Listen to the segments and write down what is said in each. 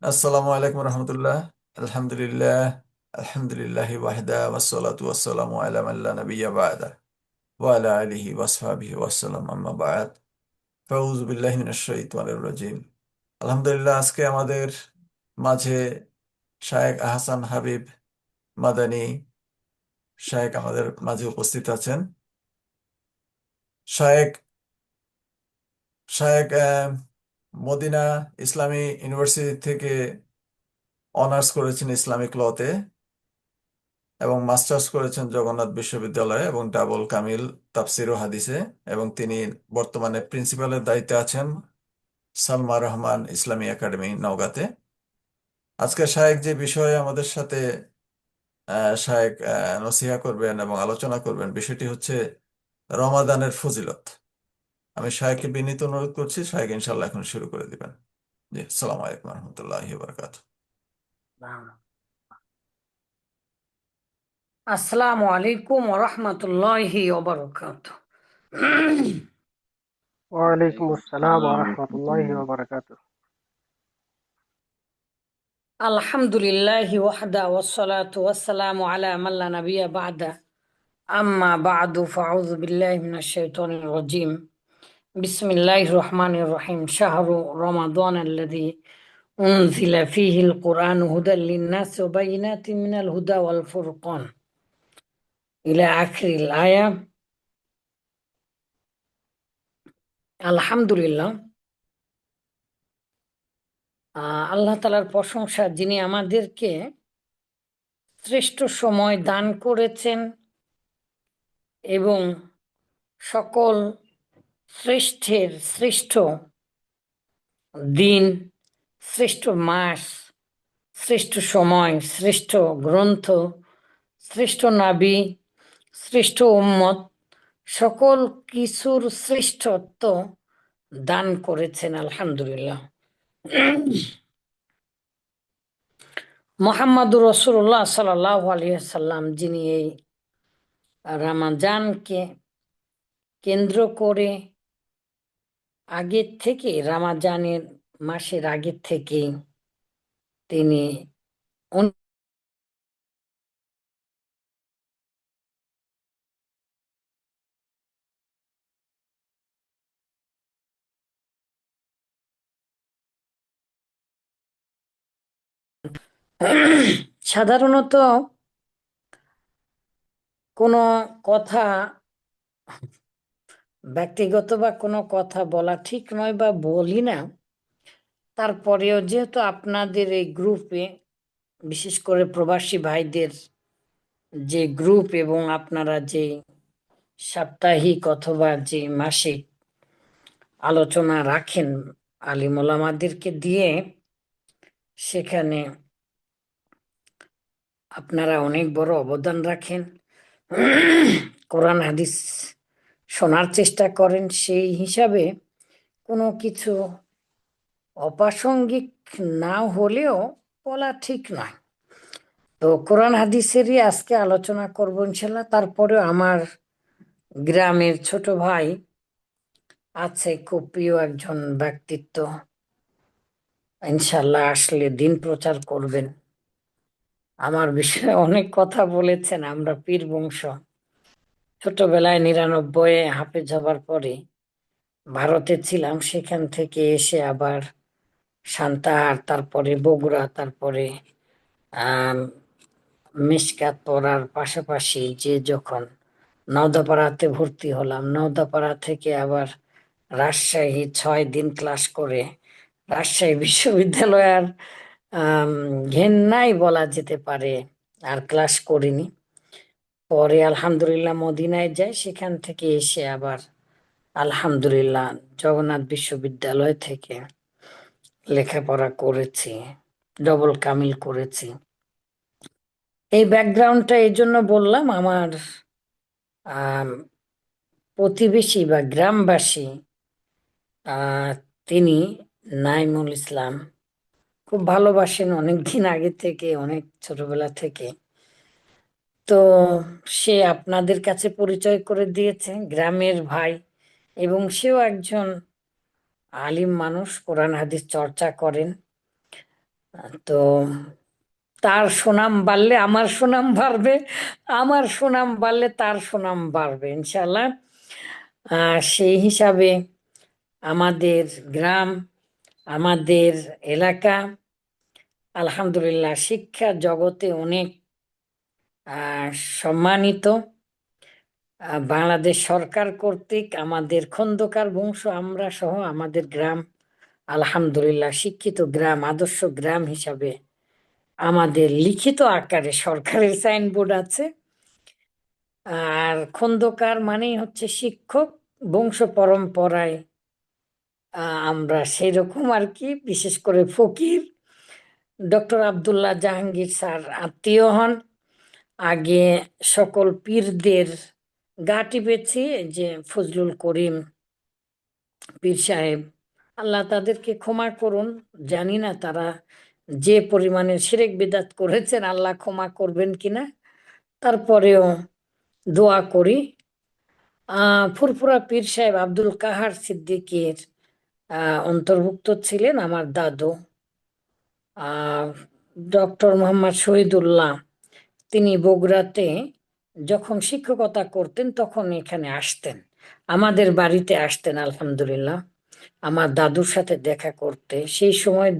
আসসালামু আলাইকুম রহমতুল্লাহ। আলহামদুলিল্লাহ। আলহামদুলিল্লাহি ওয়াহদা ওয়াসসালাতু ওয়াসসালামু আলা মান লা নাবিয়্যা বা'দা ওয়া আলা আলিহি ওয়াসহাবিহি ওয়াসাল্লাম আম্মা বা'দ। ফাউযু বিল্লাহি মিনাশ শাইতানির রাজিম। আলহামদুলিল্লাহ, আজকে আমাদের মাঝে শায়েখ আহসান হাবিব মাদানী শায়েখ আমাদের মাঝে উপস্থিত আছেন। শায়েখ শায়েখ মদিনা ইসলামী ইউনিভার্সিটি থেকে অনার্স করেছেন ইসলামিক লতে এবং মাস্টার্স করেছেন জগন্নাথ বিশ্ববিদ্যালয়ে এবং ডাবল কামিল তাফসির ও হাদিসে। এবং তিনি বর্তমানে প্রিন্সিপালের দায়িত্বে আছেন সালমা রহমান ইসলামী একাডেমি নওগাঁতে। আজকে শায়েখ যে বিষয়ে আমাদের সাথে শায়েখ নসিহা করবেন এবং আলোচনা করবেন, বিষয়টি হচ্ছে রমাদানের ফজিলত। আমি শায়েখকে বিনীত অনুরোধ করছি, শায়েখ ইনশাল্লাহ এখন শুরু করে দিবেন। জি, আসসালামু আলাইকুম রহমতুল্লাহি বারাকাতুহু। আসসালামু আলাইকুম ওয়া রাহমাতুল্লাহি ওয়া বারাকাতুহু। ওয়ালাইকুম আসসালাম ওয়া রাহমাতুল্লাহি ওয়া বারাকাতুহু। আলহামদুলিল্লাহি ওয়াহদা ওয়াসসালাতু ওয়াসসালামু আলা মান লা নাবিয়্যা বা'দা। আম্মা বা'দু ফাআউযু বিল্লাহি মিনাশ শাইতানির রাজীম। বিসমিল্লাহির রহমানির রহিম। শাহরু রমাদানাল্লাযী উনজিলা ফীহিল কুরআনু হুদাল লিন-নাসি ওয়া বায়িনাতিন মিনাল হুদা ওয়াল ফুরকান ইলা আখিরিল আয়া। আলহামদুলিল্লাহ, আল্লাহ তাআলার প্রশংসা, যিনি আমাদেরকে শ্রেষ্ঠ সময় দান করেছেন এবং সকল শ্রেষ্ঠের শ্রেষ্ঠ দিন, শ্রেষ্ঠ মাস, শ্রেষ্ঠ সময়, শ্রেষ্ঠ গ্রন্থ, শ্রেষ্ঠ নাবী, শ্রেষ্ঠ উম্মত, সকল কিছুর শ্রেষ্ঠত্ব দান করেছেন। আলহামদুলিল্লাহ। মুহাম্মাদুর রাসূলুল্লাহ সাল্লাল্লাহু আলাইহি ওয়াসাল্লাম, যিনি এই রমজানকে কেন্দ্র করে আগের থেকে, রমজানের মাসের আগের থেকে তিনি সাধারণত কোনো কথা, ব্যক্তিগত বা কোনো কথা বলা ঠিক নয় বা বলি না, তারপরেও যেহেতু আপনাদের এই গ্রুপে, বিশেষ করে প্রবাসী ভাইদের যে গ্রুপ, এবং আপনারা যে সাপ্তাহিক অথবা যে মাসিক আলোচনা রাখেন আলিম ওলামাদেরকে দিয়ে, সেখানে আপনারা অনেক বড় অবদান রাখেন, কোরআন হাদিস শোনার চেষ্টা করেন। সেই হিসাবে কোনো কিছু অপ্রাসঙ্গিক না হলেও বলা ঠিক নয়। তো কোরআন হাদিসেরই আজকে আলোচনা করবো ইনশাল্লাহ। তারপরেও আমার গ্রামের ছোট ভাই আছে, খুব প্রিয় একজন ব্যক্তিত্ব, ইনশাল্লাহ আসলে দিন প্রচার করবেন। আমার বিষয়ে অনেক কথা বলেছেন। আমরা পীর বংশ, ছোটবেলায় 99-এ হাফেজ হবার পরে ভারতে ছিলাম, সেখান থেকে এসে আবার সান্তাহার, তারপরে বগুড়া, তারপরে আহ মিশকাত পড়ার পাশাপাশি যে যখন নওদাপাড়াতে ভর্তি হলাম, নওদাপাড়া থেকে আবার রাজশাহী 6 দিন ক্লাস করে রাজশাহী বিশ্ববিদ্যালয় আর ঘেন্নাই বলা যেতে পারে, আর ক্লাস করিনি। পরে আলহামদুলিল্লাহ মদিনায় যাই, সেখান থেকে এসে আবার আলহামদুলিল্লাহ জগন্নাথ বিশ্ববিদ্যালয় থেকে লেখাপড়া করেছি, ডবল কামিল করেছি। এই ব্যাকগ্রাউন্ডটা এই জন্য বললাম, আমার আহ প্রতিবেশী বা গ্রামবাসী, আহ তিনি নাইমুল ইসলাম, খুব ভালোবাসেন অনেকদিন আগে থেকে, অনেক ছোটবেলা থেকে। তো সে আপনাদের কাছে পরিচয় করে দিয়েছে, গ্রামের ভাই, এবং সেও একজন আলিম মানুষ, কোরআন হাদিস চর্চা করেন। তো তার সুনাম বাড়লে আমার সুনাম বাড়বে, আমার সুনাম বাড়লে তার সুনাম বাড়বে ইনশাল্লাহ। সেই হিসাবে আমাদের গ্রাম, আমাদের এলাকা আলহামদুলিল্লাহ শিক্ষা জগতে অনেক সম্মানিত। বাংলাদেশ সরকার কর্তৃক আমাদের খন্দকার বংশ আমরা সহ আমাদের গ্রাম আলহামদুলিল্লাহ শিক্ষিত গ্রাম, আদর্শ গ্রাম হিসাবে আমাদের লিখিত আকারে সরকারের সাইনবোর্ড আছে। আর খন্দকার মানেই হচ্ছে শিক্ষক, বংশ পরম্পরায় আমরা সেই রকম আর কি। বিশেষ করে ফকির ডক্টর আব্দুল্লাহ জাহাঙ্গীর স্যার আত্মীয় হন। আগে সকল পীরদের গা টিপেছি, যে ফজলুল করিম পীর সাহেব, আল্লাহ তাদেরকে ক্ষমা করুন। জানি না তারা যে পরিমাণে শিরক বিদাত করেছেন আল্লাহ ক্ষমা করবেন কিনা, তারপরেও দোয়া করি। ফুরফুরা পীর সাহেব আব্দুল কাহার সিদ্দিকীর অন্তর্ভুক্ত ছিলেন আমার দাদু। ডক্টর মোহাম্মদ শহীদুল্লাহ তিনি বগুড়াতে যখন শিক্ষকতা করতেন তখন এখানে আসতেন, আমাদের বাড়িতে আসতেন আলহামদুলিল্লাহ আমার দাদুর সাথে দেখা করতে। সেই সময়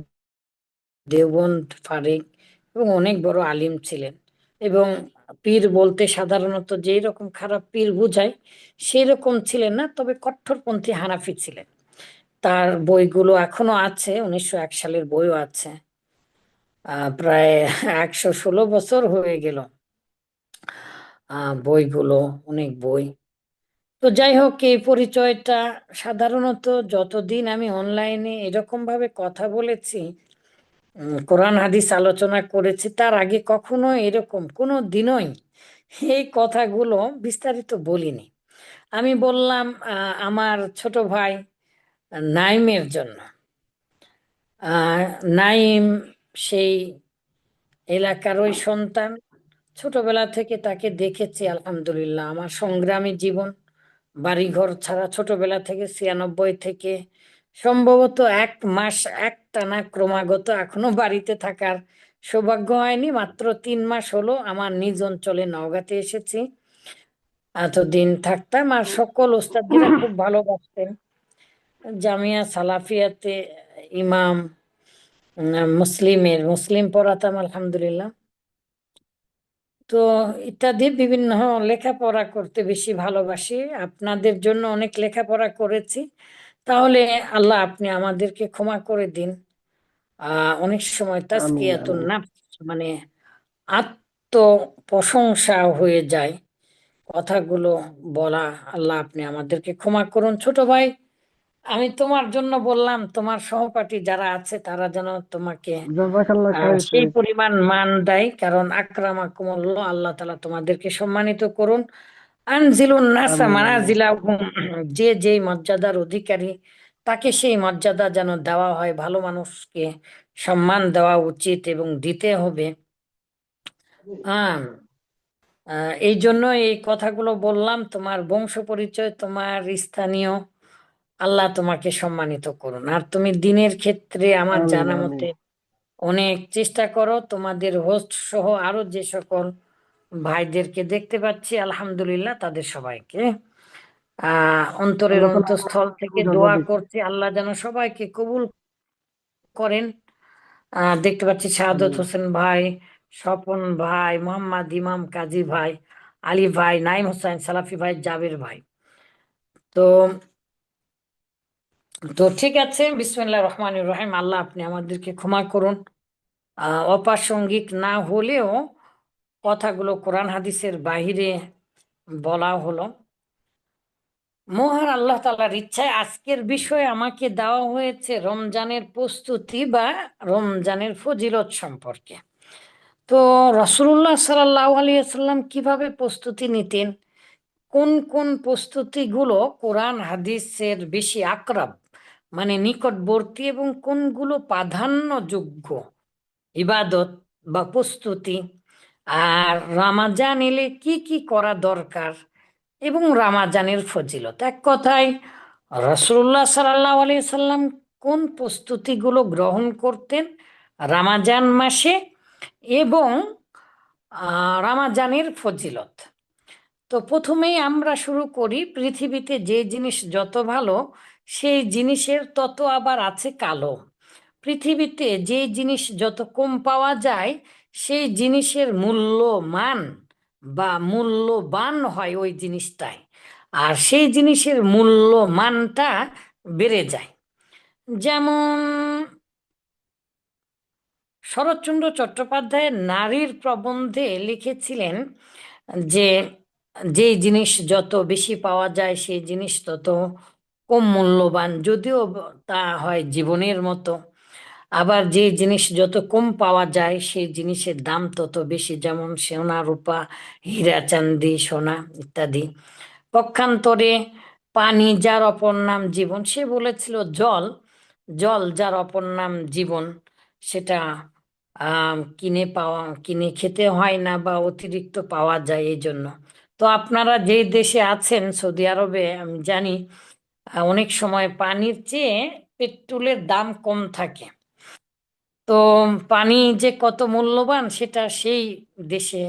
দেওবন্দ ফারিক এবং অনেক বড় আলিম ছিলেন। এবং পীর বলতে সাধারণত যেই রকম খারাপ পীর বুঝায় সেই রকম ছিলেন না, তবে কট্টরপন্থী হানাফি ছিলেন। তার বইগুলো এখনো আছে, 1901 সালের বইও আছে। প্রায় 116 বছর হয়ে গেল বইগুলো, অনেক বই। তো যাই হোক, এই পরিচয়টা সাধারণত যতদিন আমি অনলাইনে এরকম ভাবে কথা বলেছি, কোরআন হাদিস আলোচনা করেছি, তার আগে কখনো এরকম কোনো দিনই এই কথাগুলো বিস্তারিত বলিনি। আমি বললাম আমার ছোট ভাই নাইমের জন্য। নাইম সেই এলাকারই সন্তান, ছোটবেলা থেকে তাকে দেখেছি আলহামদুলিল্লাহ। আমার সংগ্রামী জীবন, বাড়িঘর ছাড়া ছোটবেলা থেকে 96 থেকে সম্ভবত 1 মাস একটানা ক্রমাগত এখনো বাড়িতে থাকার সৌভাগ্য হয়নি। মাত্র 3 মাস হলো আমার নিজ অঞ্চলে নওগাঁতে এসেছি। এতদিন থাকতাম আর সকল ওস্তাদরা খুব ভালোবাসতেন। জামিয়া সালাফিয়াতে ইমাম, মুসলিম পড়াতাম আলহামদুলিল্লাহ। তো ইত্যাদি বিভিন্ন লেখাপড়া করতে বেশি ভালোবাসি। আপনাদের জন্য অনেক লেখাপড়া করেছি, তাহলে আল্লাহ আপনি আমাদেরকে ক্ষমা করে দিন। অনেক সময় আমিন তাজকিয়াতুন আমিন। নাফস মানে আত্ম প্রশংসা হয়ে যায় কথাগুলো বলা। আল্লাহ আপনি আমাদেরকে ক্ষমা করুন। ছোট ভাই, আমি তোমার জন্য বললাম, তোমার সহপাঠী যারা আছে তারা যেন তোমাকে জাযাকাল্লাহ খাইর সেই সৈয়দ। পরিমাণ মান দেয়, কারণ আকরামাকুমুল্লাহ, আল্লাহ তাআলা তোমাদেরকে সম্মানিত করুন। আনজিলুন নাসা আমিন আমিন। মানাজিলাহুম, যে যেই মর্যাদার অধিকারী তাকে সেই মর্যাদা যেন দেওয়া হয়। ভালো মানুষকে সম্মান দেওয়া উচিত এবং দিতে হবে। আহ এই জন্য এই কথাগুলো বললাম। তোমার বংশ পরিচয়, তোমার স্থানীয়, আল্লাহ তোমাকে সম্মানিত করুন। আর তুমি দিনের ক্ষেত্রে আমার আমিন জানা আমিন। মতে অনেক চেষ্টা করো। তোমাদের হোস্ট সহ আরো যে সকল ভাইদেরকে দেখতে পাচ্ছি আলহামদুলিল্লাহ, তাদের সবাইকে অন্তরের আল্লাহ তাআলা আমার অন্তঃস্থল থেকে সুযোগ দোয়া দিক। করছি, আল্লাহ যেন সবাইকে কবুল করেন। দেখতে পাচ্ছি শাহাদত আমিন। হোসেন ভাই, স্বপন ভাই, মোহাম্মদ ইমাম কাজী ভাই, আলী ভাই, নাইম হোসেন সালাফি ভাই, জাবের ভাই। তো তো ঠিক আছে, বিসমিল্লাহির রহমানির রহিম। আল্লাহ আপনি আমাদেরকে ক্ষমা করুন। অপ্রাসঙ্গিক না হলেও কথাগুলো কোরআন হাদিসের বাহিরে বলা হলো। মহান আল্লাহ তাআলার ইচ্ছায় আজকের বিষয় আমাকে দেওয়া হয়েছে রমজানের প্রস্তুতি বা রমজানের ফজিলত সম্পর্কে। তো রাসূলুল্লাহ সাল্লাল্লাহু আলাইহি ওয়াসাল্লাম কিভাবে প্রস্তুতি নিতেন, কোন কোন প্রস্তুতিগুলো কোরআন হাদিসের বেশি আকরাব মানে নিকটবর্তী, এবং কোনগুলো প্রাধান্যযোগ্য ইবাদত বা প্রস্তুতি, আর রামাজান এলে কি কি করা দরকার, এবং রামাজানের ফজিলত। এক কথায় রাসূলুল্লাহ সাল্লাল্লাহু আলাইহি সাল্লাম কোন প্রস্তুতিগুলো গ্রহণ করতেন রামাজান মাসে এবং রামাজানের ফজিলত। তো প্রথমেই আমরা শুরু করি, পৃথিবীতে যে জিনিস যত ভালো সেই জিনিসের তত আবার আছে কালো। পৃথিবীতে যে জিনিস যত কম পাওয়া যায় সেই জিনিসের মূল্যমান বা মূল্যবান হয় ওই জিনিসটাই, আর সেই জিনিসের মূল্যমানটা বেড়ে যায়। যেমন শরৎচন্দ্র চট্টোপাধ্যায় নারীর প্রবন্ধে লিখেছিলেন যে যে জিনিস যত বেশি পাওয়া যায় সেই জিনিস তত কম মূল্যবান, যদিও তা হয় জীবনের মতো। আবার যে জিনিস যত কম পাওয়া যায় সেই জিনিসের দাম তত বেশি, যেমন সোনা রূপা, হীরা চাঁদি সোনা ইত্যাদি। পক্ষান্তরে পানি যার অপর নাম জীবন, সে বলেছিল জল, জল যার অপর নাম জীবন, সেটা কিনে খেতে হয় না বা অতিরিক্ত পাওয়া যায় এই জন্য। তো আপনারা যে দেশে আছেন, সৌদি আরবে, আমি জানি অনেক সময় পানির চেয়ে পেট্রোলের দাম কম থাকে। তো পানি যে কত মূল্যবান সেটা সেই দেশে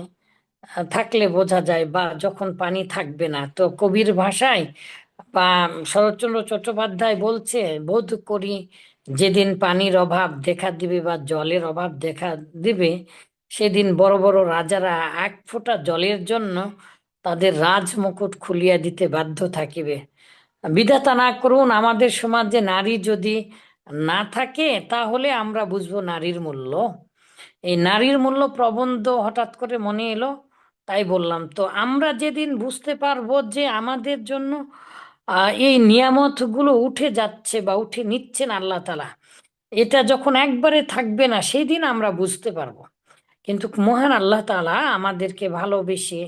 থাকলে বোঝা যায়, বা যখন পানি থাকবে না। তো কবির ভাষায় বা শরৎচন্দ্র চট্টোপাধ্যায় বলছে, বোধ করি যেদিন পানির অভাব দেখা দিবে বা জলের অভাব দেখা দিবে, সেদিন বড় বড় রাজারা এক ফোঁটা জলের জন্য তাদের রাজমুকুট খুলিয়া দিতে বাধ্য থাকিবে। বিধাতা না করুন আমাদের সমাজে নারী যদি না থাকে, তাহলে আমরা বুঝবো নারীর মূল্য। এই নারীর মূল্য প্রবন্ধ হঠাৎ করে মনে এলো, তাই বললাম। তো আমরা যেদিন বুঝতে পারবো যে আমাদের জন্য এই নিয়ামতগুলো উঠে যাচ্ছে বা উঠে নিচ্ছেন আল্লাহ তাআলা, এটা যখন একবারে থাকবে না, সেই দিন আমরা বুঝতে পারবো। কিন্তু মহান আল্লাহ তাআলা আমাদেরকে ভালোবেসে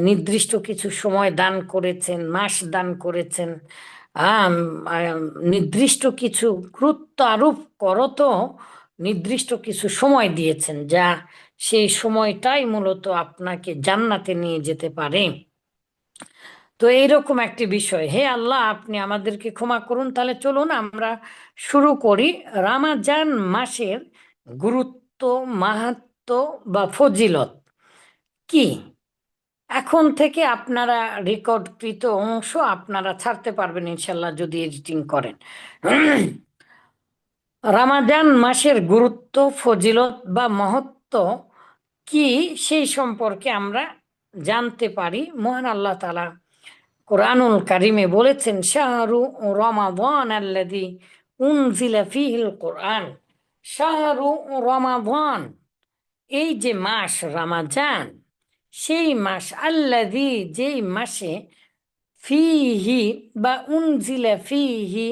নির্দিষ্ট কিছু সময় দান করেছেন, মাস দান করেছেন। আম, আম, নির্দিষ্ট কিছু গুরুত্ব আরোপ করত, নির্দিষ্ট কিছু সময় দিয়েছেন, যা সেই সময়টাই মূলত আপনাকে জান্নাতে নিয়ে যেতে পারে। তো এইরকম একটি বিষয়, হে আল্লাহ আপনি আমাদেরকে ক্ষমা করুন। তাহলে চলুন আমরা শুরু করি রামাজান মাসের গুরুত্ব, মাহাত্ম্য বা ফজিলত কি। এখন থেকে আপনারা রেকর্ডকৃত অংশ আপনারা ছাড়তে পারবেন ইনশাল্লাহ, যদি এডিটিং করেন। রামাজান মাসের গুরুত্ব, ফজিলত বা মহত্ব কি সেই সম্পর্কে আমরা জানতে পারি। মহান আল্লাহ তাআলা কোরআনুল কারিমে বলেছেন, শাহরু রমাদান আল্লাযী উনজিলা ফীহিল কোরআন। শাহরু রমাদান, এই যে মাস রামাজান, সেই মাস, আল্লাযী যেই মাসে, ফিহি বা উনজিলা ফিহি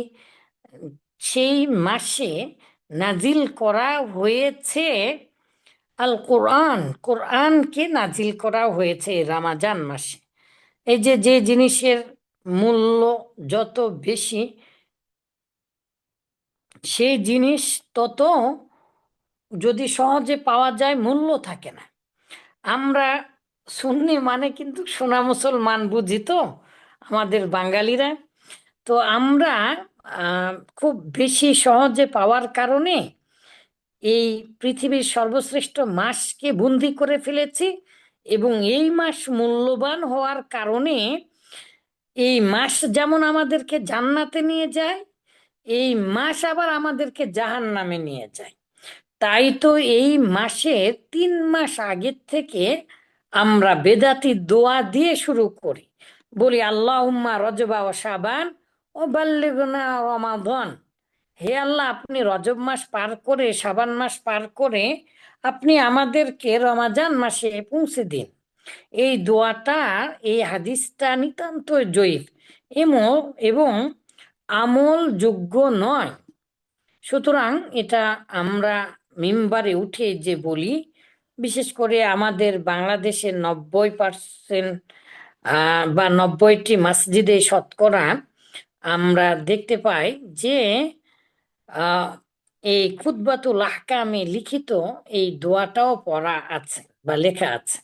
সেই মাসে নাজিল করা হয়েছে আল কোরআন, কোরআনকে নাজিল করা হয়েছে এই রামাজান মাসে। এই যে যে জিনিসের মূল্য যত বেশি, সেই জিনিস তত যদি সহজে পাওয়া যায় মূল্য থাকে না। আমরা সুন্নি মানে কিন্তু সোনা মুসলমান বুঝি তো, আমাদের বাঙালিরা। তো আমরা খুব বেশি সহজে পাওয়ার কারণে এই পৃথিবীর সর্বশ্রেষ্ঠ মাসকে বন্দি করে ফেলেছি, এবং এই মাস মূল্যবান হওয়ার কারণে এই মাস যেমন আমাদেরকে জান্নাতে নিয়ে যায়, এই মাস আবার আমাদেরকে জাহান্নামে নিয়ে যায়। তাই তো এই মাসের 3 মাস আগের থেকে আমরা বেদাতি দোয়া দিয়ে শুরু করি, বলি আল্লাহুম্মা রজবা ও শাবান ও বাল্লিগনা রমাদান। হে আল্লাহ আপনি রজব মাস পার করে, শাবান মাস পার করে আপনি আমাদেরকে রমাজান মাসে পৌঁছে দিন। এই দোয়াটা, এই হাদিসটা নিতান্ত জয়ীফ এবং আমল যোগ্য নয়। সুতরাং এটা আমরা মিম্বারে উঠে যে বলি, বিশেষ করে আমাদের বাংলাদেশের 90% বা 90টি মসজিদে শতকরা আমরা দেখতে পাই যে আহ, এই খুতবাতুল আহকামে লিখিত এই দোয়াটাও পড়া আছে বা লেখা আছে,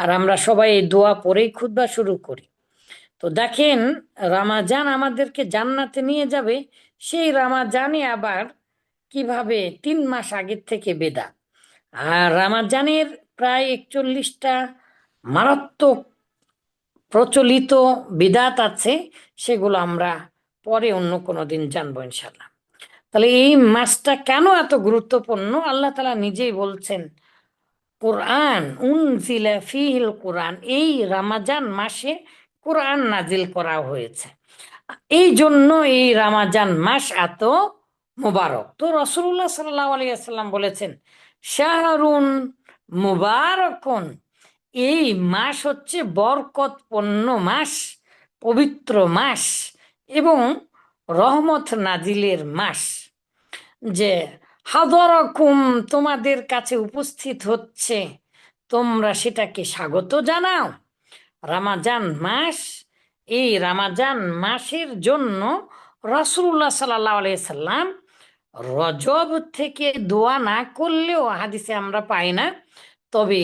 আর আমরা সবাই এই দোয়া পড়েই খুতবা শুরু করি। তো দেখেন, রামাজান আমাদেরকে জান্নাতে নিয়ে যাবে, সেই রামাজানে আবার কিভাবে 3 মাস আগের থেকে বেদা, আর রামাজানের প্রায় 41টা মারাত্মক প্রচলিত বিদাত আছে, সেগুলো আমরা পরে অন্য কোনো দিন জানবো ইনশাল্লাহ। তাহলে এই মাসটা কেন এত গুরুত্বপূর্ণ? আল্লাহ তাআলা নিজেই বলছেন, কোরআন উনজিলা ফিহিল কোরআন, এই রামাজান মাসে কোরআন নাজিল করা হয়েছে। এই জন্য এই রামাজান মাস এত মুবারক। তো রাসূলুল্লাহ সাল্লাল্লাহু আলাইহি ওয়াসাল্লাম বলেছেন, শাহরুন মুবারাকুন, এই মাস হচ্ছে বরকতপূর্ণ মাস, পবিত্র মাস এবং রহমত নাজিলের মাস। যে হাদরাকুম, তোমাদের কাছে উপস্থিত হচ্ছে, তোমরা সেটাকে স্বাগত জানাও। রামাজান মাস, এই রামাজান মাসের জন্য রাসূলুল্লাহ সাল্লাল্লাহু আলাইহি সাল্লাম রজব থেকে দোয়া না করলেও হাদিসে আমরা পাই না, তবে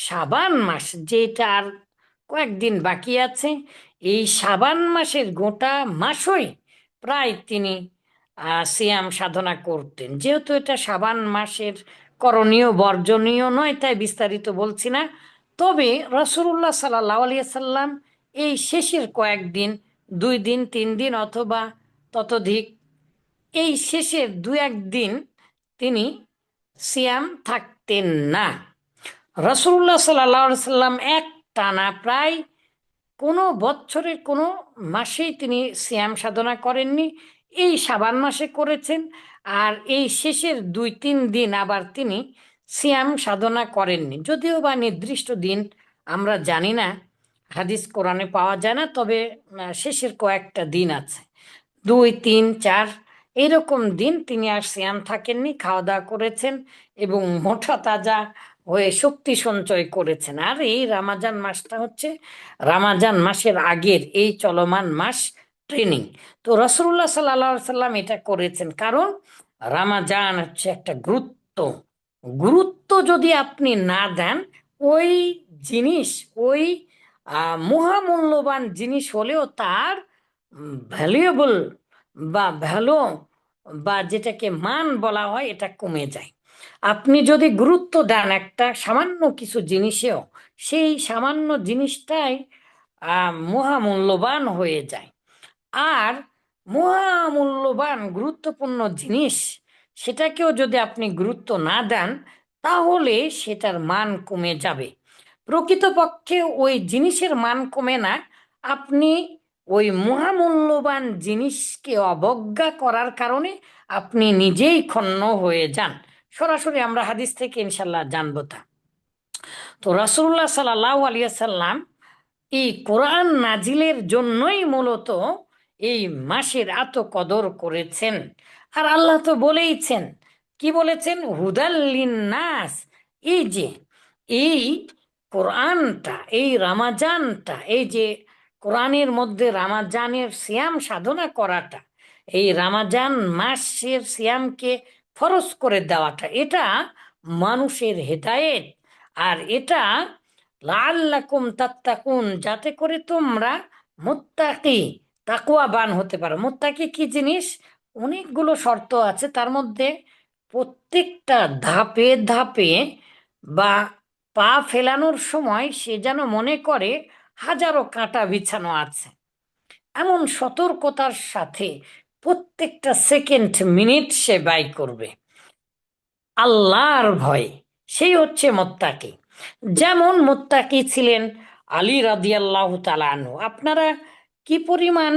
শাবান মাস, যেটা আর কয়েকদিন বাকি আছে, এই শাবান মাসের গোটা মাসই প্রায় তিনি সিয়াম সাধনা করতেন। যেহেতু এটা শাবান মাসের করণীয় বর্জনীয় নয়, তাই বিস্তারিত বলছি না। তবে রাসূলুল্লাহ সাল্লাল্লাহু আলাইহি সাল্লাম এই শেষের কয়েকদিন, 2 দিন 3 দিন অথবা ততোধিক, এই শেষের 2-1 দিন তিনি সিয়াম থাকতেন না। রাসূলুল্লাহ সাল্লাল্লাহু আলাইহি সাল্লাম এক টানা প্রায় কোনো বছরের কোনো মাসেই তিনি সিয়াম সাধনা করেননি, এই শাবান মাসে করেছেন। আর এই শেষের 2-3 দিন আবার তিনি সিয়াম সাধনা করেননি, যদিও বা নির্দিষ্ট দিন আমরা জানি না, হাদিস কোরআনে পাওয়া যায় না, তবে শেষের কয়েকটা দিন আছে, 2, 3, 4 এইরকম দিন তিনি আর সিয়াম থাকেননি, খাওয়া দাওয়া করেছেন এবং মোটা তাজা হয়ে শক্তি সঞ্চয় করেছেন। আর এই রামাজান মাসটা হচ্ছে রামাজান মাসের আগের এই চলমান মাস, ট্রেনিং। তো রাসূলুল্লাহ সাল্লাল্লাহু আলাইহি সাল্লাম এটা করেছেন, কারণ রামাজান হচ্ছে একটা গুরুত্ব যদি আপনি না দেন, ওই জিনিস, ওই মহামূল্যবান জিনিস হলেও তার ভ্যালুয়েবল বা ভ্যালু বা যেটাকে মান বলা হয়, এটা কমে যায়। আপনি যদি গুরুত্ব দেন একটা সামান্য কিছু জিনিসেও, সেই সামান্য জিনিসটাই মহামূল্যবান হয়ে যায়। আর মহামূল্যবান গুরুত্বপূর্ণ জিনিস, সেটাকেও যদি আপনি গুরুত্ব না দেন, তাহলে সেটার মান কমে যাবে। প্রকৃতপক্ষে ওই জিনিসের মান কমে না, আপনি ওই মহামূল্যবান জিনিসকে অবজ্ঞা করার কারণে আপনি নিজেই ক্ষুণ্ণ হয়ে যান। সরাসরি আমরা হাদিস থেকে ইনশাল্লাহ জানবো তা। তো রাসূলুল্লাহ সাল্লাল্লাহু আলাইহি সাল্লাম এই কোরআন নাজিলের জন্যই মূলত এই মাসের এত কদর করেছেন। আর আল্লাহ তো বলেইছেন, কি বলেছেন? হুদাল লিন্নাস। এই যে এই কোরআনটা, এই রামাজানটা, এই যে কোরআনের মধ্যে রামাজানের সিয়াম সাধনা করাটা, এই রামাজান মাসের সিয়ামকে ফরজ করে দেওয়াটা, এটা মানুষের হেদায়েত। আর এটা লাআল্লাকুম তাত্তাকুন, যাতে করে তোমরা মুত্তাকি, তাকওয়াবান হতে পারো। মুত্তাকি কি জিনিস? অনেকগুলো শর্ত আছে, তার মধ্যে প্রত্যেকটা ধাপে ধাপে বা পা ফেলানোর সময় সে যেন মনে করে হাজারো কাঁটা বিছানো আছে, এমন সতর্কতার সাথে প্রত্যেকটা সেকেন্ড মিনিট সে ব্যয় করবে আল্লাহর ভয়ে, সেই হচ্ছে মুত্তাকি। যেমন মুত্তাকি ছিলেন আলী রাদিয়াল্লাহু তাআলা আনহু। আপনারা কি পরিমাণ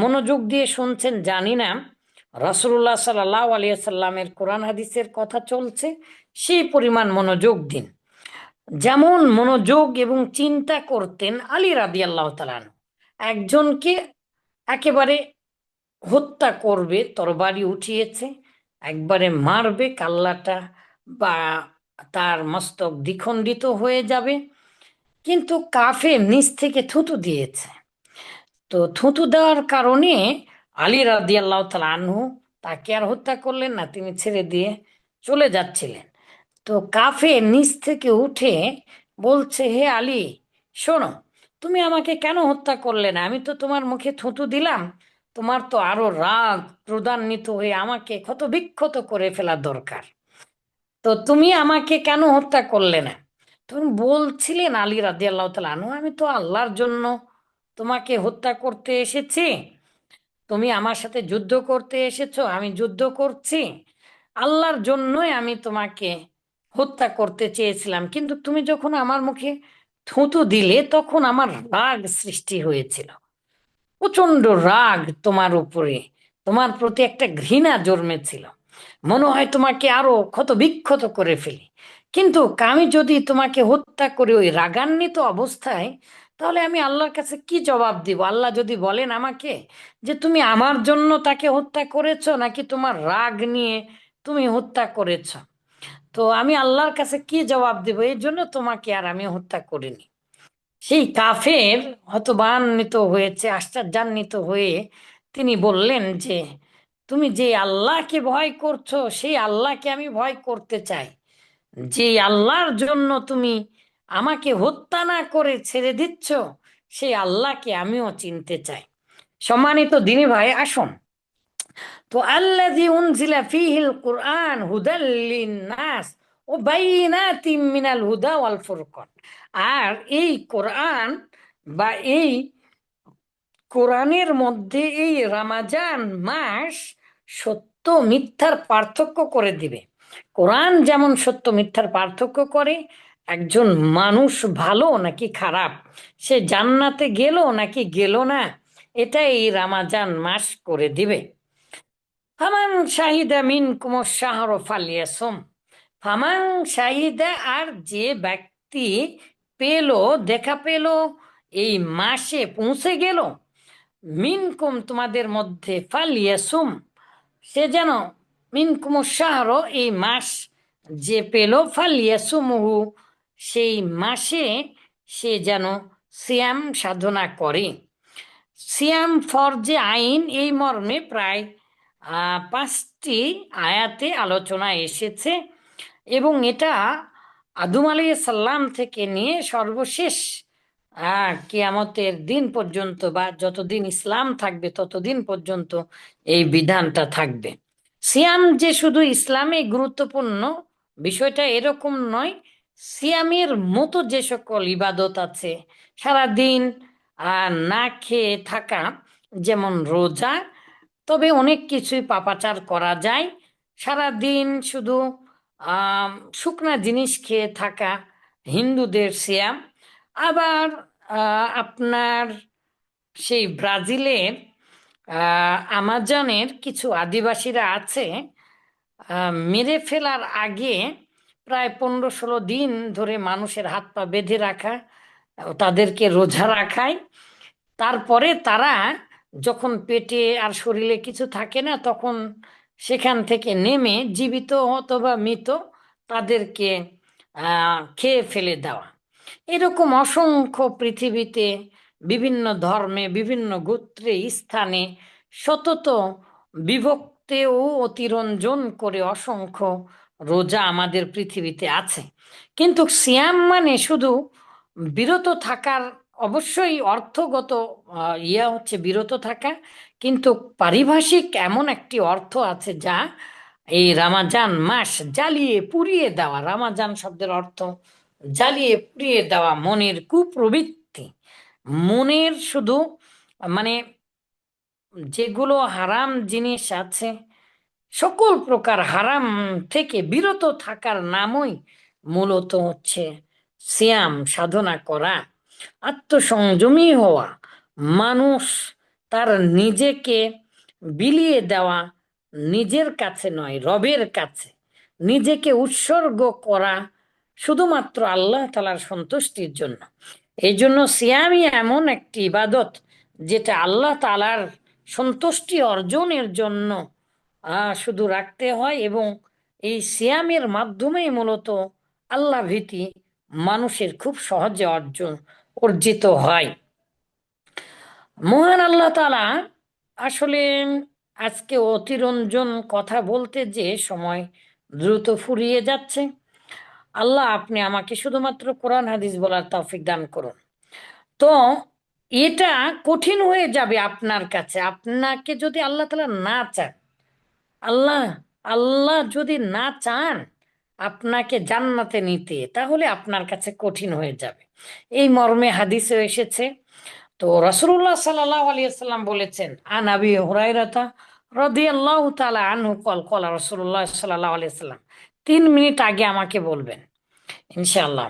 মনোযোগ দিয়ে শুনছেন জানি না, রাসূলুল্লাহ সাল্লাল্লাহু আলাইহি সাল্লামের কোরআন হাদিসের কথা চলছে, সেই পরিমাণ মনোযোগ দিন। যেমন মনোযোগ এবং চিন্তা করতেন আলী রাদিয়াল্লাহু তাআলা আনহু, একজনকে একেবারে হত্যা করবে, তরবারি উঠিয়েছে, একবারে মারবে, কাল্লাটা বা তার মস্তক দ্বিখণ্ডিত হয়ে যাবে, কিন্তু কাফের নিচ থেকে থুতু দিয়েছে। তো থুতু দেওয়ার কারণে আলী রাদিয়াল্লাহু তাআলা আনহু তাকে আর হত্যা করলেন না, তিনি ছেড়ে দিয়ে চলে যাচ্ছিলেন। তো কাফের নিচ থেকে উঠে বলছে, হে আলী, শোনো, তুমি আমাকে কেন হত্যা করলে না? আমি তো তোমার মুখে থুতু দিলাম, তোমার তো আরো রাগ ক্রোধান্বিত হয়ে আমাকে ক্ষতবিক্ষত করে ফেলা দরকার। তো তুমি আমাকে কেন হত্যা করলে না? তুমি বলছিলেন আলী রাদিয়াল্লাহু তাআলা আনহু, আমি তো আল্লাহর জন্য তোমাকে হত্যা করতে এসেছি। তুমি আমার সাথে যুদ্ধ করতে এসেছো, আমি যুদ্ধ করছি। আল্লাহর জন্যই আমি তোমাকে হত্যা করতে চেয়েছিলাম, কিন্তু তুমি যখন আমার মুখে থুতু দিলে তখন আমার রাগ সৃষ্টি হয়েছিল। প্রচন্ড রাগ তোমার উপরে, তোমার প্রতি একটা ঘৃণা জন্মেছিল। মনে হয় তোমাকে আরো ক্ষত বিক্ষত করে ফেলি। কিন্তু আমি যদি তোমাকে হত্যা করি ওই রাগান্বিত অবস্থায়, তাহলে আমি আল্লাহর কাছে কি জবাব দিব? আল্লাহ যদি বলেন আমাকে যে তুমি আমার জন্য তাকে হত্যা করেছো নাকি তোমার রাগ নিয়ে তুমি হত্যা করেছো, তো আমি আল্লাহর কাছে কি জবাব দিব? এই জন্য তোমাকে আর আমি হত্যা করিনি। সেই কাফের হতবান্বিত হয়েছে, আশ্চর্যান্বিত হয়ে তিনি বললেন যে তুমি যে আল্লাহকে ভয় করছো সেই আল্লাহকে আমি ভয় করতে চাই। যে আল্লাহর জন্য তুমি আমাকে হত্যা না করে ছেড়ে দিচ্ছ সেই আল্লাহকে আমিও চিনতে চাই। সম্মানিত দিনী ভাই, আসুন। তো আল্লাযী উনজিলা ফীহিল কুরআন হুদাল লিন্নাস ও বাইয়িনাতিম মিনাল হুদা ওয়াল ফুরকান। আর এই কোরআন বা এই কোরআনের মধ্যে এই রমজান মাস সত্য মিথ্যার পার্থক্য করে দিবে। কোরআন যেমন সত্য মিথ্যার পার্থক্য করে, একজন মানুষ ভালো নাকি খারাপ, সে জান্নাতে গেল নাকি গেল না, এটা এই রমজান মাস করে দিবে। ফামান শাহিদা মিনকুম শাহর ফালিয়াসুম। ফামান শাহিদা, আর যে ব্যক্তি পেল, দেখা পেল, এই মাসে পৌঁছে গেল, মিনকুম তোমাদের মধ্যে, ফালিয়াসুম সে যেন, মিনকুম শাহর এই মাস যে পেল, ফালিয়াসুমহু সেই মাসে সে যেন সিয়াম সাধনা করে। সিয়াম ফরজে আইন এই মর্মে প্রায় 5টি আয়াতে আলোচনা এসেছে, এবং এটা আদম আলাইহিস সালাম থেকে নিয়ে সর্বশেষ কিয়ামতের দিন পর্যন্ত, বা যতদিন ইসলাম থাকবে ততদিন পর্যন্ত এই বিধানটা থাকবে। সিয়াম যে শুধু ইসলামে গুরুত্বপূর্ণ বিষয়টা এরকম নয়। সিয়ামের মতো যে সকল ইবাদত আছে, সারাদিন না খেয়ে থাকা, যেমন রোজা, তবে অনেক কিছুই পাপাচার করা যায়। সারাদিন শুধু আহ শুকনা জিনিস খেয়ে থাকা হিন্দুদের সিয়াম। আবার আপনার সেই ব্রাজিলের আমাজনের কিছু আদিবাসীরা আছে, মেরে ফেলার আগে প্রায় 15-16 দিন ধরে মানুষের হাত পা বেঁধে রাখা, তাদেরকে রোজা রাখায়। তারপরে তারা যখন পেটে আর শরীরে কিছু থাকে না, তখন সেখান থেকে নেমে জীবিত অথবা মৃত তাদেরকে খেয়ে ফেলে দেওয়া। এরকম অসংখ্য পৃথিবীতে বিভিন্ন ধর্মে, বিভিন্ন গোত্রে, স্থানে শতত বিভক্তে ও অতিরঞ্জন করে অসংখ্য রোজা আমাদের পৃথিবীতে আছে। কিন্তু সিয়াম মানে শুধু বিরত থাকার, অবশ্যই অর্থগত হচ্ছে বিরত থাকা, কিন্তু পারিভাষিক এমন একটি অর্থ আছে যা এই রমজান মাস জ্বালিয়ে পুড়িয়ে দেওয়া। রমজান শব্দের অর্থ জ্বালিয়ে পুড়িয়ে দেওয়া মনের কুপ্রবৃত্তি, মনের শুধু মানে যেগুলো হারাম জিনিস আছে, সকল প্রকার হারাম থেকে বিরত থাকার নামই মূলত হচ্ছে সিয়াম সাধনা করা, আত্মসংযমী হওয়া, মানুষ তার নিজেকে বিলিয়ে দেওয়া, নিজের কাছে নয় রবের কাছে নিজেকে উৎসর্গ করা, শুধুমাত্র আল্লাহ তাআলার সন্তুষ্টির জন্য। এই জন্য সিয়ামই এমন একটি ইবাদত যেটা আল্লাহ তাআলার সন্তুষ্টি অর্জনের জন্য শুধু রাখতে হয়, এবং এই সিয়ামের মাধ্যমেই মূলত আল্লাহ ভীতি মানুষের খুব সহজে অর্জিত হয়। মহান আল্লাহ তাআলা আসলে, আজকে অতিরঞ্জন কথা বলতে যে সময় দ্রুত ফুরিয়ে যাচ্ছে। আল্লাহ আপনি আমাকে শুধুমাত্র কোরআন হাদিস বলার তৌফিক দান করুন। তো এটা কঠিন হয়ে যাবে আপনার কাছে, আপনাকে যদি আল্লাহ তাআলা না চান, আল্লাহ আল্লাহ যদি না চান আপনাকে জান্নাতে নিতে, তাহলে আপনার কাছে কঠিন হয়ে যাবে। এই মর্মে হাদিসে এসেছে। তো রাসূলুল্লাহ সাল্লাল্লাহু আলাইহি সাল্লাম বলেছেন, আন আবি হুরায়রাতা রাদিয়াল্লাহু তাআলা আনহু ক্বাল ক্বালা রাসূলুল্লাহ সাল্লাল্লাহু আলাইহি সাল্লাম। 3 মিনিট আগে আমাকে বলবেন ইনশাআল্লাহ।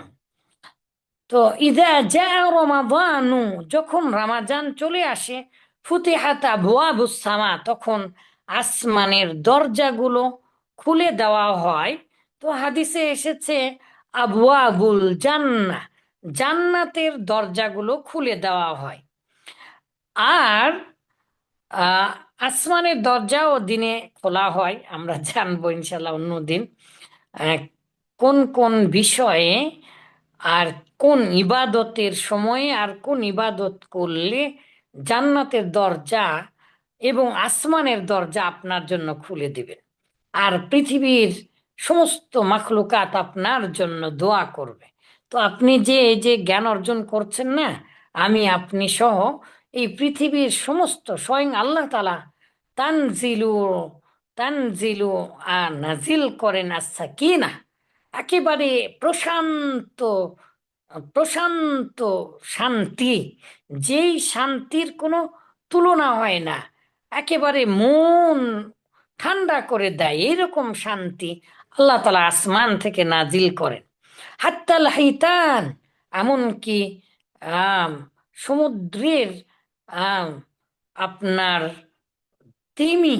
তো ইদা জা রমাদানু, যখন রমাজান চলে আসে, ফুতিহাত আবওয়াবুস সামা, তখন আসমানের দরজাগুলো খুলে দেওয়া হয়। তো হাদিসে এসেছে আবওয়াবুল জান্নাহ, জান্নাতের দরজাগুলো খুলে দেওয়া হয়। আর আহ আসমানের দরজাও দিনে খোলা হয়, আমরা জানবো ইনশাল্লাহ অন্যদিন আহ, কোন কোন বিষয়ে আর কোন ইবাদতের সময়ে আর কোন ইবাদত করলে জান্নাতের দরজা এবং আসমানের দরজা আপনার জন্য খুলে দিবেন, আর পৃথিবীর সমস্ত মাখলুকাত আপনার জন্য দোয়া করবে। তো আপনি যে এই যে জ্ঞান অর্জন করছেন না, আমি আপনি সহ এই পৃথিবীর সমস্ত স্বয়ং আল্লাহ তাআলা তানজিলু তানজিলু নাজিল করেন আস-সাকিনা, একেবারে প্রশান্ত প্রশান্ত শান্তি, যেই শান্তির কোনো তুলনা হয় না, একেবারে মন ঠান্ডা করে দেয়, এইরকম শান্তি আল্লাহ তাআলা আসমান থেকে নাজিল করেন। হাত্তাল হাইতান, এমনকি আম, সমুদ্রের আম, আপনার তিমি,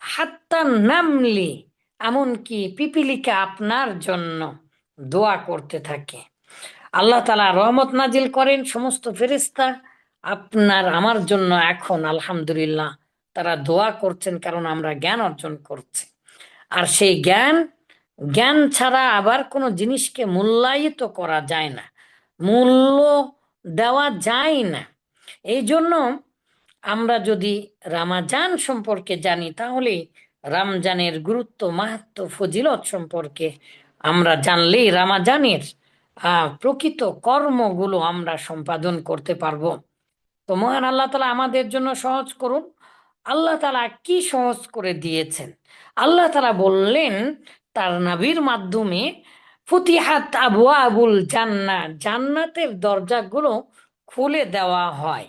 হাত্তান নামলি, এমনকি পিপিলিকা আপনার জন্য দোয়া করতে থাকে। আল্লাহ তাআলা রহমত নাজিল করেন, সমস্ত ফেরেশতা আপনার আমার জন্য এখন আলহামদুলিল্লাহ তারা দোয়া করছেন, কারণ আমরা জ্ঞান অর্জন করছি। আর সেই জ্ঞান, জ্ঞান ছাড়া আবার কোনো জিনিসকে মূল্যায়িত করা যায় না, মূল্য দেওয়া যায় না। এই জন্য আমরা যদি রামাজান সম্পর্কে জানি, তাহলে রমজানের গুরুত্ব, মাহাত্ম্য, ফজিলত সম্পর্কে আমরা জানলেই রামাজানের প্রকৃত কর্মগুলো আমরা সম্পাদন করতে পারবো। তো মহান আল্লাহ তাআলা আমাদের জন্য সহজ করুন। আল্লাহ তাআলা কি সহজ করে দিয়েছেন? আল্লাহ তাআলা বললেন তার নবীর মাধ্যমে, ফুতিহাত আবওয়াবুল জান্নাহ, জান্নাতের দরজাগুলো খুলে দেওয়া হয়।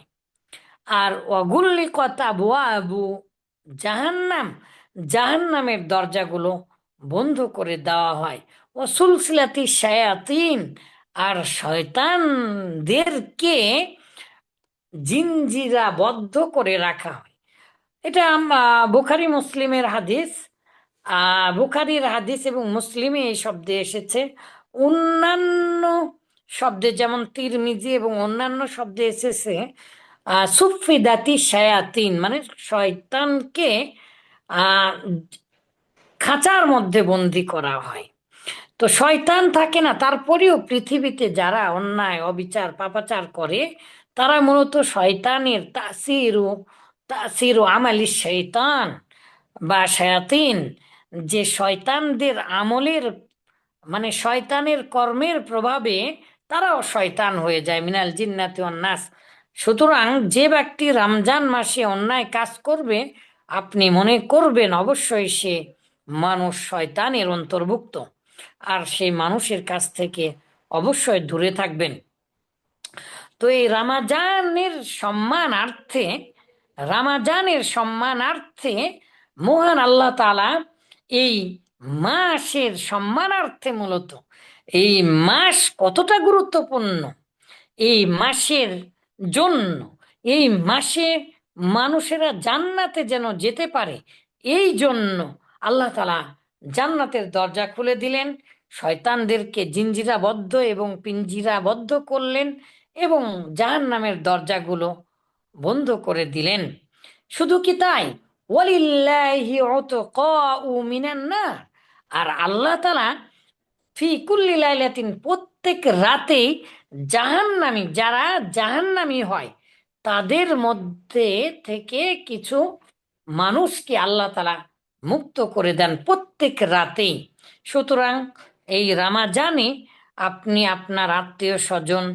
আর ওয়াগুল্লিকাত আবওয়াবু জাহান্নাম, জাহান্নামের দরজাগুলো বন্ধ করে দেওয়া হয়। ও সুলসিলাতি শায়াতিন, আর শয়তানদেরকে জিনজিরা বদ্ধ করে রাখা হয়। এটা বুখারী মুসলিমের হাদিস। বুখারীর হাদিস এবং মুসলিমে এই শব্দে এসেছে। অন্যান্য শব্দে যেমন তিরমিজি এবং অন্যান্য শব্দে এসেছে সুফিদাতি শায়াতিন, মানে শয়তানকে আহ খাঁচার মধ্যে বন্দি করা হয়। তো শয়তান থাকে না, তারপরেও পৃথিবীতে যারা অন্যায় অবিচার পাপাচার করে, তারা মূলত শয়তানের তাসিরু আমালি শয়তান বা শায়াতিন, যে শয়তানদের আমলের মানে শয়তানের কর্মের প্রভাবে তারাও শয়তান হয়ে যায়, মিনাল জিন্নাতি ওয়ান নাস। সুতরাং যে ব্যক্তি রমজান মাসে অন্যায় কাজ করবে, আপনি মনে করবেন অবশ্যই সে মানুষ শয়তানের অন্তর্ভুক্ত, আর সেই মানুষের কাছ থেকে অবশ্যই দূরে থাকবেন। তো এই রামাজানের সম্মানার্থে মহান আল্লাহ তাআলা এই মাসের সম্মানার্থে, মূলত এই মাস কতটা গুরুত্বপূর্ণ, এই মাসের জন্য, এই মাসে মানুষেরা জান্নাতে যেন যেতে পারে, এই জন্য আল্লাহ তাআলা জান্নাতের দরজা খুলে দিলেন, শয়তানদেরকে জিঞ্জিরাবদ্ধ এবং পিঞ্জিরাবদ্ধ করলেন, এবং জাহান্নামের দরজাগুলো বন্ধ করে দিলেন। শুধু কি তাই, ওয়ালিল্লাহি উতকাউ মিনান নার, আর আল্লাহ তাআলা ফি কুল্লি লাইলাতিন, প্রত্যেক রাতেই জাহান্নামী, যারা জাহান্নামী হয় তাদের মধ্যে থেকে কিছু মানুষকে আল্লাহ তাআলা মুক্ত করে দেন প্রত্যেক রাতেই। সুতরাং এই রমাজানে আপনি আপনার আত্মীয় স্বজন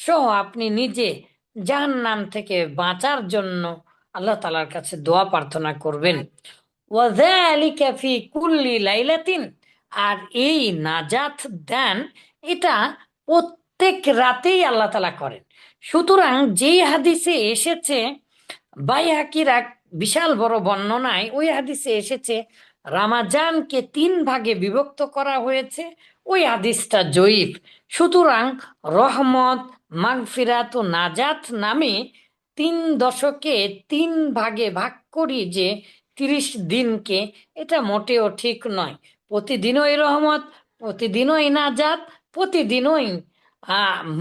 সহ আপনি নিজে জাহান্নাম থেকে বাঁচার জন্য আল্লাহ তাআলার কাছে দোয়া প্রার্থনা করবেন। ওয়াযালিকা ফি কুল্লি লাইলাতিন, আর এই নাজাত দেন এটা প্রত্যেক রাতেই আল্লাহ তাআলা করেন। সুতরাং যেই হাদিসে এসেছে, বাইহাকির এক বিশাল বড় বর্ণনায় ওই হাদিসে এসেছে রামাজানকে 3 ভাগে বিভক্ত করা হয়েছে, ওই হাদিসটা জয়ীফ। সুতরাং রহমত, মাগফিরাত ও নাজাত নামে 3 দশকে 3 ভাগে ভাগ করি যে 30 দিনকে, এটা মোটেও ঠিক নয়। প্রতিদিনই রহমত, প্রতিদিনই নাজাত, প্রতিদিনই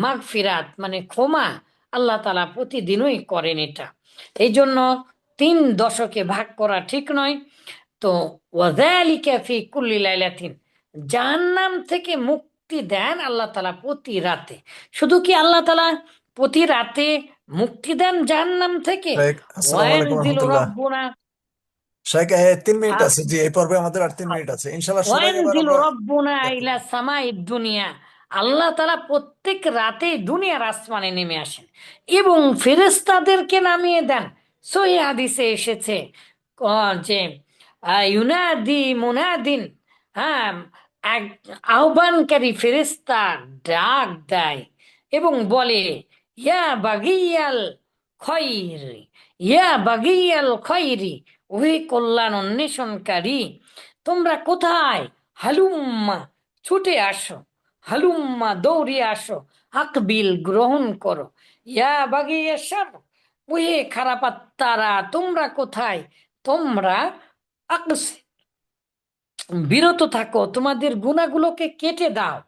মাগফিরাত মানে ক্ষমা আল্লাহ তাআলা প্রতিদিনই করেন। এটা এই জন্য 3 দশকে ভাগ করা ঠিক নয়। তো ওয়াযালিকা ফি কুল্লি লাইলাতিন, জাহান্নাম থেকে মুক্তি দেন আল্লাহ তাআলা প্রতি রাতে। শুধু কি আল্লাহ তাআলা প্রতি রাতে মুক্তি দেন জাহান্নাম থেকে? শেখ, আসসালামু আলাইকুম ওয়ায়ানজিলু রহমতুল্লাহ। রাব্বুনা, শেখ, 3 মিনিট আছে, জি, এই পর্বে আমাদের আর 3 মিনিট আছে, ইনশাল্লাহ শোনাই এবার ওয়ায়ানজিলু আমরা রাব্বুনা দেখতে ইলা পাবো। সামাইদ দুনিয়া, আল্লাহ তাআলা প্রত্যেক রাতে দুনিয়ার আসমানে নেমে আসেন এবং ফেরেশতাদেরকে নামিয়ে দেন। সহিহ হাদিসে এসেছে যে ইউনাদি মুনাদিন, হ্যাঁ, এক আহ্বানকারী ফেরেশতা ডাক দেয় এবং বলে, ইয়া বাগিয়াল খৈরি, ইয়া বাগিয়াল খৈরি, ওহে কল্যাণ অন্বেষণকারী, তোমরা কোথায়? হালুম্মা, ছুটে আসো, হালুম্মা, দৌড়ে আসো, আকবিল, গ্রহণ করো, ইয়া বাগিয়া শার, ওহে খারাপ আত্মারা, তোমরা কোথায়? তোমরা আকসি, বিরত থাকো, তোমাদের গুনাহগুলোকে কেটে দাও।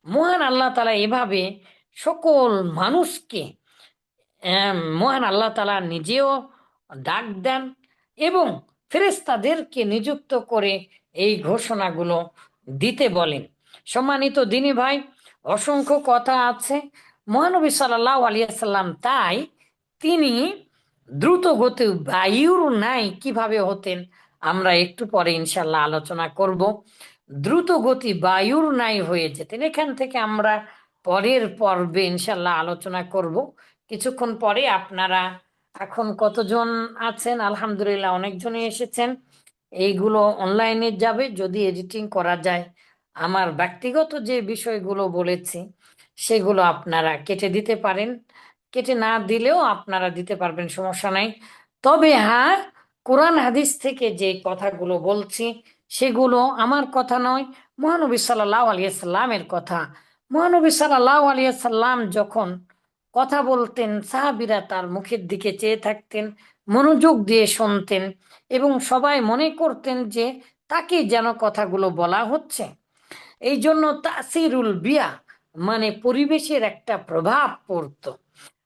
মহান আল্লাহ তাআলা এভাবে সকল মানুষকে, মহান আল্লাহ তাআলা নিজেও ডাক দেন এবং ফেরেশতাদেরকে নিযুক্ত করে এই ঘোষণাগুলো দিতে বলেন। সম্মানিত দিনী ভাই, অসংখ্য কথা আছে। মহানবী সাল্লাল্লাহু আলাইহি সাল্লাম তাই তিনি দ্রুত গতি বায়ুর ন্যায় কিভাবে হতেন আমরা একটু পরে ইনশাল্লাহ আলোচনা করব। দ্রুত গতি বায়ুর ন্যায় হয়ে যেতেন, এখান থেকে আমরা পরের পর্বে ইনশাল্লাহ আলোচনা করব। কিছুক্ষণ পরে আপনারা, এখন কতজন আছেন? আলহামদুলিল্লাহ অনেকজনই এসেছেন। এইগুলো অনলাইনে যাবে, যদি এডিটিং করা যায়। আমার ব্যক্তিগত যে বিষয়গুলো বলেছি সেগুলো আপনারা কেটে দিতে পারেন, কেটে না দিলেও আপনারা দিতে পারবেন, সমস্যা নাই। তবে হ্যাঁ, কোরআন হাদিস থেকে যে কথাগুলো বলছি সেগুলো আমার কথা নয়, মহানবী সাল্লাল্লাহু আলাইহি সাল্লামের কথা। মহানবী সাল্লাল্লাহু আলাইহি সাল্লাম যখন কথা বলতেন, সাহাবীরা তার মুখের দিকে চেয়ে থাকতেন, মনোযোগ দিয়ে শুনতেন এবং সবাই মনে করতেন যে তাকে যেন কথাগুলো বলা হচ্ছে। এই জন্য তাসিরুল বিয়া মানে পরিবেশের একটা প্রভাব পড়তো।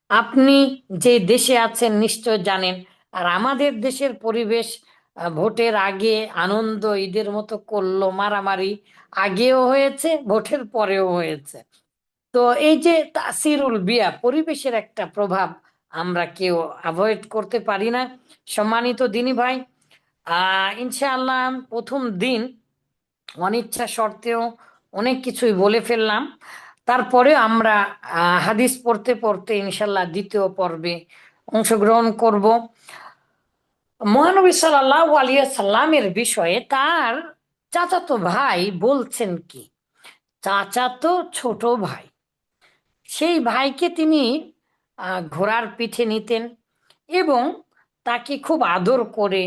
আপনি যে দেশে আছেন নিশ্চয় জানেন, আর আমাদের দেশের পরিবেশ, ভোটের আগে আনন্দ ঈদের মতো করলো, মারামারি আগেও হয়েছে, ভোটের পরেও হয়েছে। তো এই যে তাসিরুল বিয়া, পরিবেশের একটা প্রভাব আমরা কেউ অ্যাভয়েড করতে পারি না। সম্মানিত দিনী ভাই, ইনশাআল্লাহ প্রথম দিন অনিচ্ছা সত্ত্বেও অনেক কিছুই বলে ফেললাম। তারপরে আমরা হাদিস পড়তে পড়তে ইনশাল্লাহ দ্বিতীয় পর্বে অংশগ্রহণ করব। মহানবী সাল্লাল্লাহু আলাইহি সাল্লামের বিষয়ে তার চাচাতো ভাই বলছেন কি, চাচাতো ছোট ভাই, সেই ভাইকে তিনি ঘোড়ার পিঠে নিতেন এবং তাকে খুব আদর করে